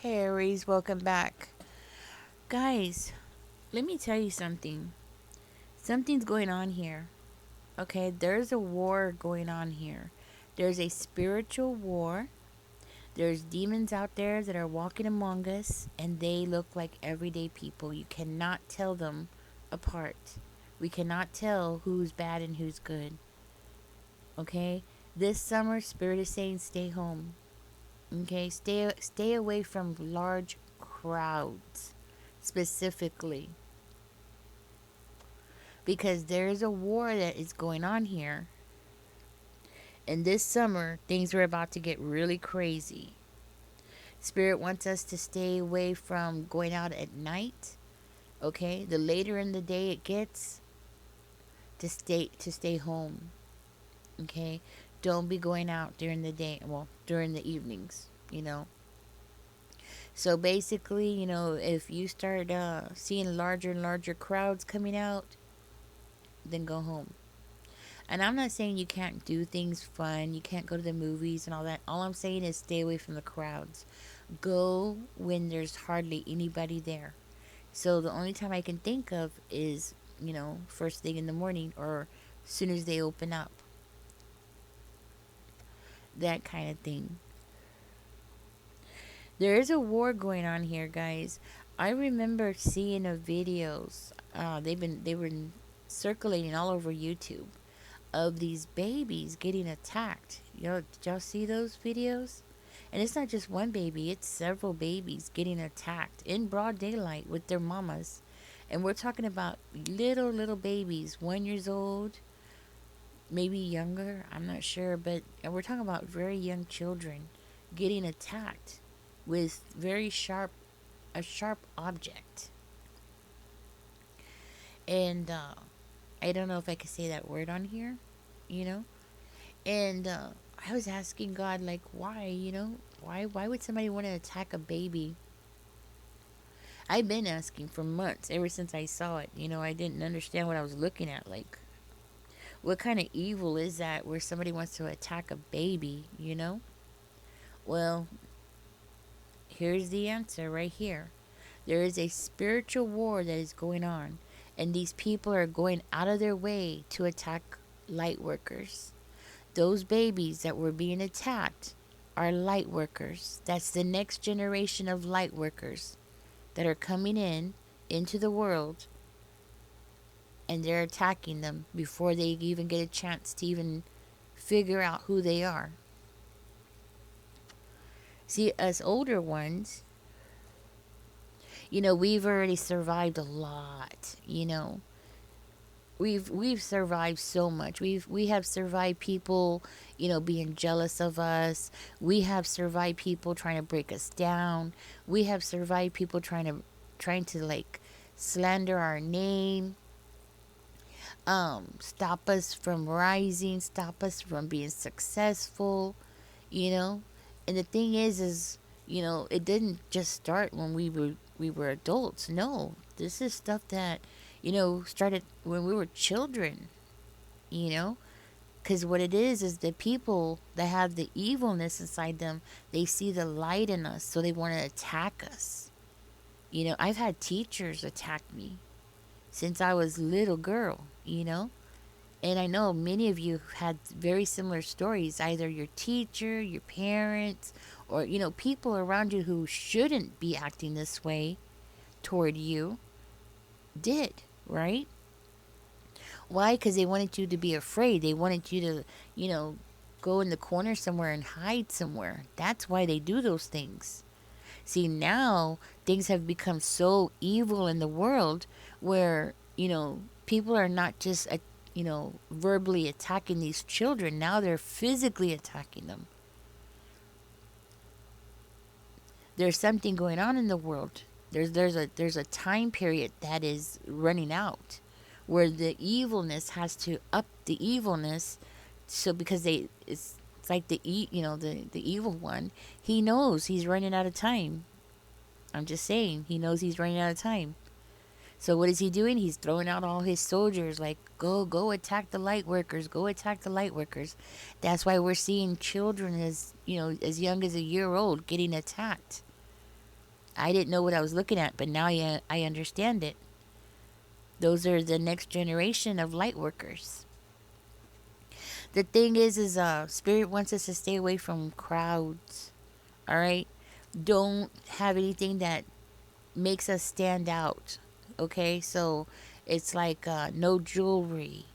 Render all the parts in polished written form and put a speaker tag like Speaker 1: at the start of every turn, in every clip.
Speaker 1: Hey Aries, welcome back. Guys, let me tell you something. Something's going on here. Okay, there's a war going on here. There's a spiritual war. There's demons out there that are walking among us, and they look like everyday people. You cannot tell them apart. We cannot tell who's bad and who's good. Okay? This summer, Spirit is saying stay home. Okay? Stay away from large crowds specifically, because there's a war that is going on here, and this summer things are about to get really crazy. Spirit wants us to stay away from going out at night. Okay, the later in the day it gets, to stay home. Okay, don't be going out during the day, well, during the evenings, so basically, if you start seeing larger and larger crowds coming out, then go home. And I'm not saying you can't do things fun, you can't go to the movies and all that. All I'm saying is stay away from the crowds. Go when there's hardly anybody there. So the only time I can think of is, first thing in the morning or as soon as they open up. That kind of thing. There is a war going on here, guys. I remember seeing the videos. They were circulating all over YouTube of these babies getting attacked. Did y'all see those videos? And it's not just one baby, it's several babies getting attacked in broad daylight with their mamas. And we're talking about little babies, 1 years old, maybe younger, I'm not sure, but and we're talking about very young children getting attacked with a sharp object. And I don't know if I could say that word on here, you know? And I was asking God, like, why, why would somebody want to attack a baby? I've been asking for months, ever since I saw it. I didn't understand what I was looking at. Like, what kind of evil is that where somebody wants to attack a baby? Well, here's the answer right here. There is a spiritual war that is going on, and these people are going out of their way to attack light workers. Those babies that were being attacked are light workers. That's the next generation of light workers that are coming into the world, and they're attacking them before they even get a chance to even figure out who they are. See, us older ones, we've already survived a lot. We've survived so much. We have survived people, being jealous of us. We have survived people trying to break us down. We have survived people trying to like slander our name, stop us from rising, stop us from being successful, you know. And the thing is, it didn't just start when we were adults. No, this is stuff that started when we were children. You know, because what it is the people that have the evilness inside them, they see the light in us, so they want to attack us. I've had teachers attack me since I was a little girl. And I know many of you had very similar stories, either your teacher, your parents, or, people around you who shouldn't be acting this way toward you did, right? Why? Because they wanted you to be afraid. They wanted you to, go in the corner somewhere and hide somewhere. That's why they do those things. See, now things have become so evil in the world where, people are not just, verbally attacking these children. Now they're physically attacking them. There's something going on in the world. There's a time period that is running out where the evilness has to up the evilness. So because it's like the evil one, he knows he's running out of time. I'm just saying, he knows he's running out of time. So what is he doing? He's throwing out all his soldiers, like, go attack the light workers, go attack the light workers. That's why we're seeing children as young as a year old getting attacked. I didn't know what I was looking at, but now I understand it. Those are the next generation of light workers. The thing is spirit wants us to stay away from crowds. All right, don't have anything that makes us stand out. Okay, so it's like no jewelry,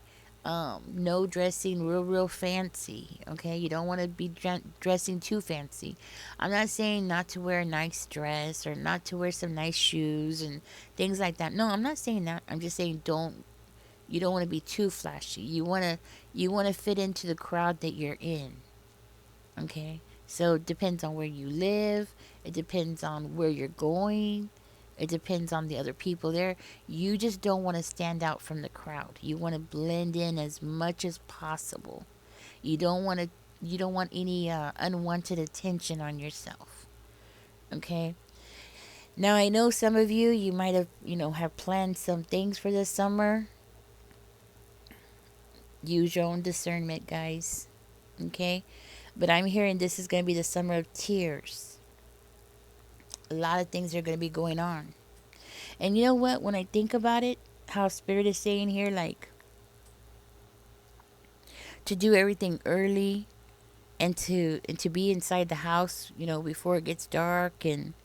Speaker 1: no dressing real fancy. Okay, you don't want to be dressing too fancy. I'm not saying not to wear a nice dress or not to wear some nice shoes and things like that. No, I'm not saying that. I'm just saying don't. You don't want to be too flashy. You want to fit into the crowd that you're in. Okay, so it depends on where you live. It depends on where you're going. It depends on the other people there. You just don't want to stand out from the crowd. You want to blend in as much as possible. You don't want to. You don't want any unwanted attention on yourself. Okay. Now I know some of you. You might have have planned some things for this summer. Use your own discernment, guys. Okay. But I'm hearing this is going to be the summer of tears. A lot of things are going to be going on. And you know what? When I think about it, how Spirit is saying here, like, to do everything early and to be inside the house, before it gets dark and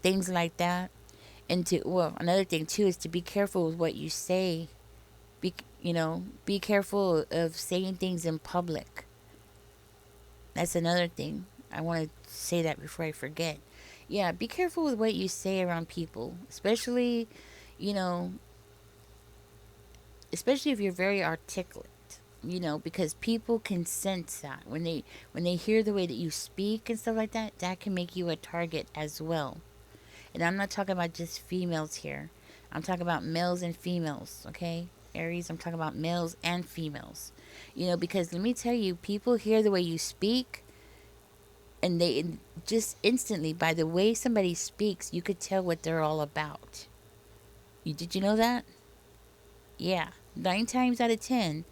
Speaker 1: things like that. And to well, another thing too is to be careful with what you say. Be careful of saying things in public. That's another thing. I want to say that before I forget. Yeah, be careful with what you say around people, you know, especially if you're very articulate. Because people can sense that when they hear the way that you speak and stuff like that, that can make you a target as well. And I'm not talking about just females here. I'm talking about males and females, okay? Aries, I'm talking about males and females. Because let me tell you, people hear the way you speak, and they just instantly, by the way somebody speaks, you could tell what they're all about. Did you know that? Yeah, 9 times out of 10,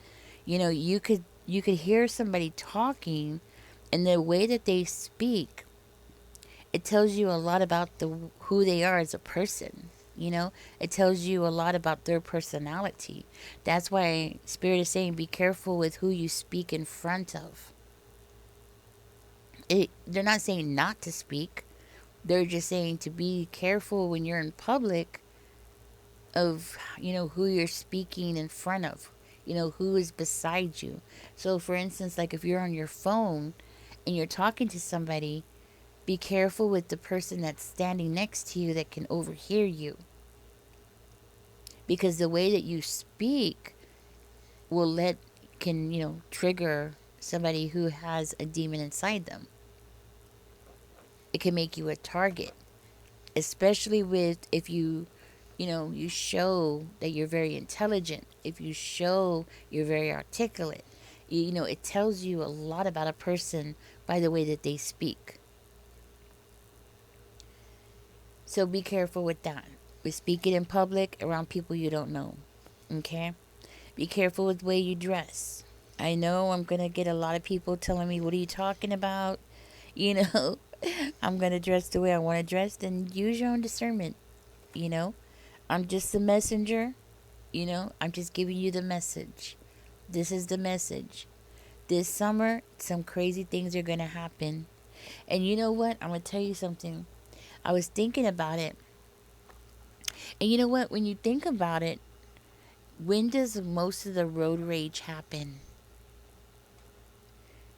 Speaker 1: you could hear somebody talking, and the way that they speak, it tells you a lot about who they are as a person. It tells you a lot about their personality. That's why Spirit is saying be careful with who you speak in front of. They're not saying not to speak. They're just saying to be careful when you're in public of, who you're speaking in front of, who is beside you. So, for instance, like if you're on your phone and you're talking to somebody, be careful with the person that's standing next to you that can overhear you. Because the way that you speak can trigger somebody who has a demon inside them. It can make you a target, especially with if you show that you're very intelligent, if you show you're very articulate. It tells you a lot about a person by the way that they speak. So be careful with that. With speaking in public around people you don't know. Okay? Be careful with the way you dress. I know I'm going to get a lot of people telling me, what are you talking about? I'm going to dress the way I want to dress. Then use your own discernment. I'm just the messenger. I'm just giving you the message. This is the message. This summer, some crazy things are going to happen. And you know what? I'm going to tell you something. I was thinking about it. And you know what? When you think about it, when does most of the road rage happen?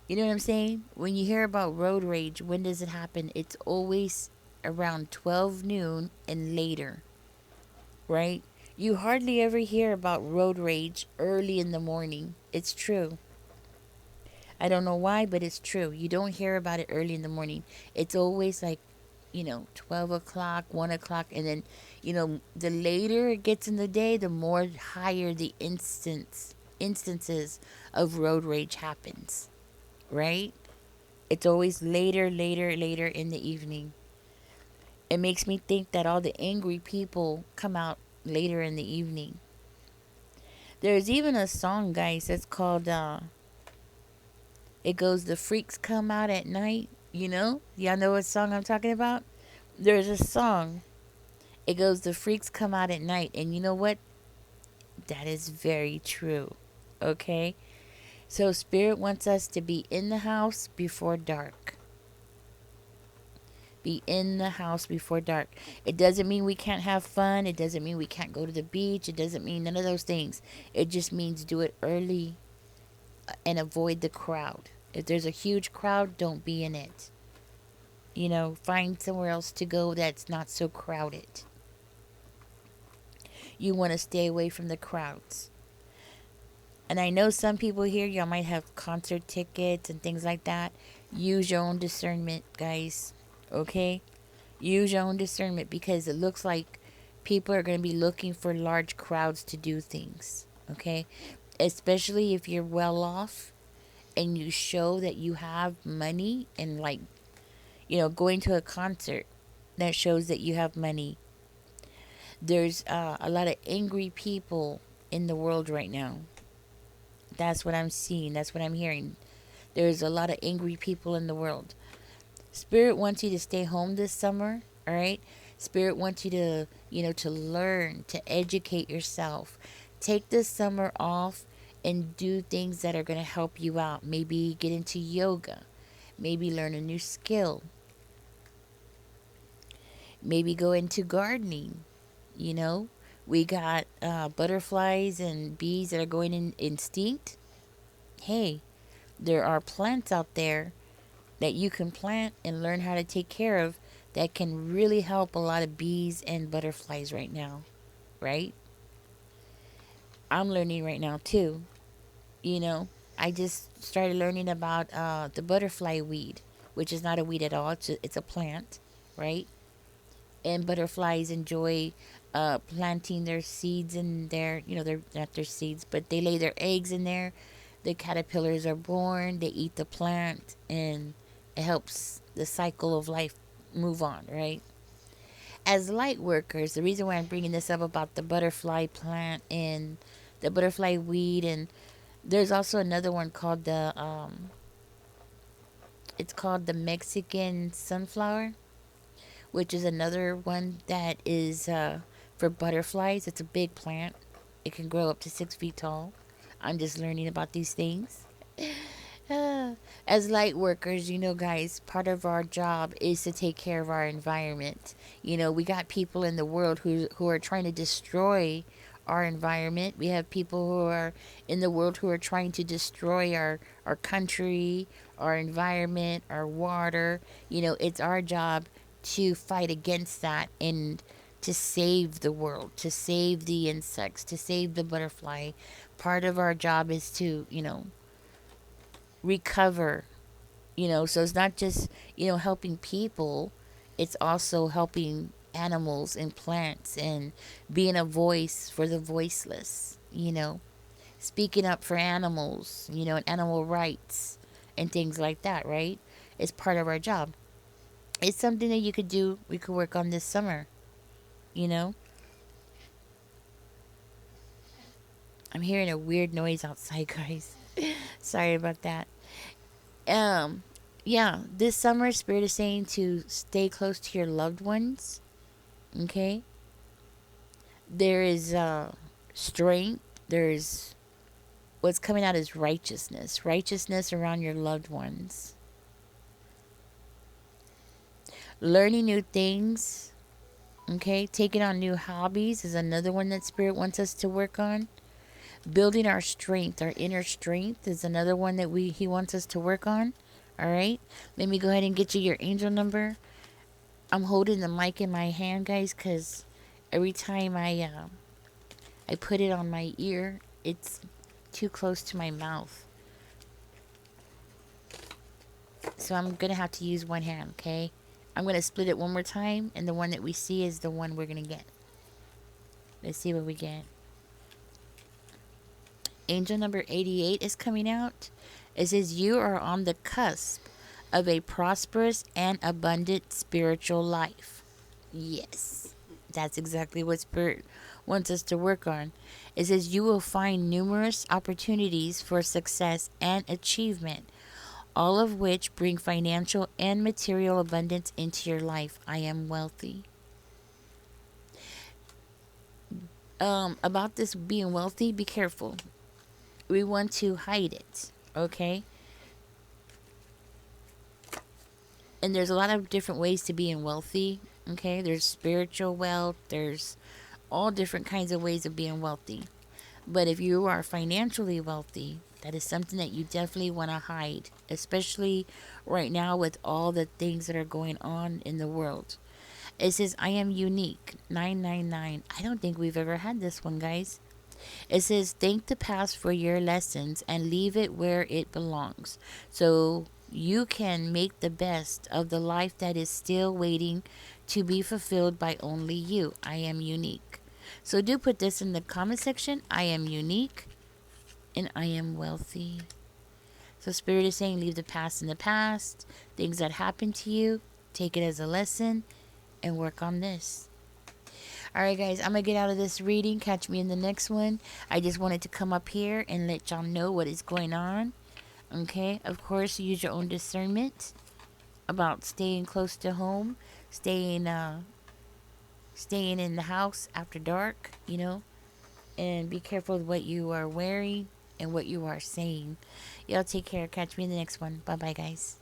Speaker 1: You know what I'm saying? When you hear about road rage, when does it happen? It's always around 12 noon and later, right? You hardly ever hear about road rage early in the morning. It's true. I don't know why, but it's true. You don't hear about it early in the morning. It's always like, 12 o'clock, 1 o'clock. And then, the later it gets in the day, the more higher the instances of road rage happens, right? It's always later, later, later in the evening. It makes me think that all the angry people come out later in the evening. There's even a song, guys, that's called, it goes, "The freaks come out at night." Y'all know what song I'm talking about? There's a song. It goes, "The freaks come out at night." And you know what? That is very true. Okay? So, Spirit wants us to be in the house before dark. Be in the house before dark. It doesn't mean we can't have fun. It doesn't mean we can't go to the beach. It doesn't mean none of those things. It just means do it early and avoid the crowd. If there's a huge crowd, don't be in it. Find somewhere else to go that's not so crowded. You want to stay away from the crowds. And I know some people here, y'all might have concert tickets and things like that. Use your own discernment, guys. Okay? Use your own discernment, because it looks like people are going to be looking for large crowds to do things. Okay? Especially if you're well off and you show that you have money, and like, going to a concert that shows that you have money. There's a lot of angry people in the world right now. That's what I'm seeing. That's what I'm hearing. There's a lot of angry people in the world. Spirit wants you to stay home this summer, all right? Spirit wants you to, to learn, to educate yourself. Take this summer off and do things that are going to help you out. Maybe get into yoga. Maybe learn a new skill. Maybe go into gardening. You know, we got butterflies and bees that are going in instinct. Hey, there are plants out there that you can plant and learn how to take care of that can really help a lot of bees and butterflies right now, right? I'm learning right now too. You know, I just started learning about the butterfly weed, which is not a weed at all. It's a plant, right? And butterflies enjoy planting their seeds in there. They're not their seeds, but they lay their eggs in there. The caterpillars are born, they eat the plant, and it helps the cycle of life move on, right? As light workers, the reason why I'm bringing this up about the butterfly plant and the butterfly weed, and there's also another one called it's called the Mexican sunflower, which is another one that is for butterflies. It's a big plant. It can grow up to 6 feet tall. I'm just learning about these things. As light workers, guys, part of our job is to take care of our environment. We got people in the world who are trying to destroy our environment. We have people who are in the world who are trying to destroy our country, our environment, our water. It's our job to fight against that and to save the world, to save the insects, to save the butterfly. Part of our job is to, recover. So it's not just, helping people, it's also helping animals and plants and being a voice for the voiceless, speaking up for animals, and animal rights and things like that, right? It's part of our job. It's something that you could do, we could work on this summer, you know? I'm hearing a weird noise outside, guys. Sorry about that. Um, yeah, this summer, Spirit is saying to stay close to your loved ones. Okay, there is strength. There's what's coming out is righteousness. Righteousness around your loved ones. Learning new things. Okay, taking on new hobbies is another one that Spirit wants us to work on. Building our strength, our inner strength, is another one that he wants us to work on. All right, let me go ahead and get you your angel number. I'm holding the mic in my hand, guys, because every time I put it on my ear, it's too close to my mouth. So I'm gonna have to use one hand. Okay, I'm gonna split it one more time, and the one that we see is the one we're gonna get. Let's see what we get. Angel number 88 is coming out. It says you are on the cusp of a prosperous and abundant spiritual life. Yes, that's exactly what Spirit wants us to work on. It says you will find numerous opportunities for success and achievement. all of which bring financial and material abundance into your life. I am wealthy. About this being wealthy, be careful. We want to hide it, okay? And there's a lot of different ways to being wealthy, okay? There's spiritual wealth, there's all different kinds of ways of being wealthy. But if you are financially wealthy, that is something that you definitely want to hide, especially right now with all the things that are going on in the world. It says, I am unique. 999. I don't think we've ever had this one, guys. It says, thank the past for your lessons and leave it where it belongs. So you can make the best of the life that is still waiting to be fulfilled by only you. I am unique. So do put this in the comment section. I am unique and I am wealthy. So Spirit is saying, leave the past in the past. Things that happened to you, take it as a lesson and work on this. All right, guys, I'm going to get out of this reading. Catch me in the next one. I just wanted to come up here and let y'all know what is going on. Okay, of course, use your own discernment about staying close to home, staying staying in the house after dark, and be careful with what you are wearing and what you are saying. Y'all take care. Catch me in the next one. Bye bye, guys.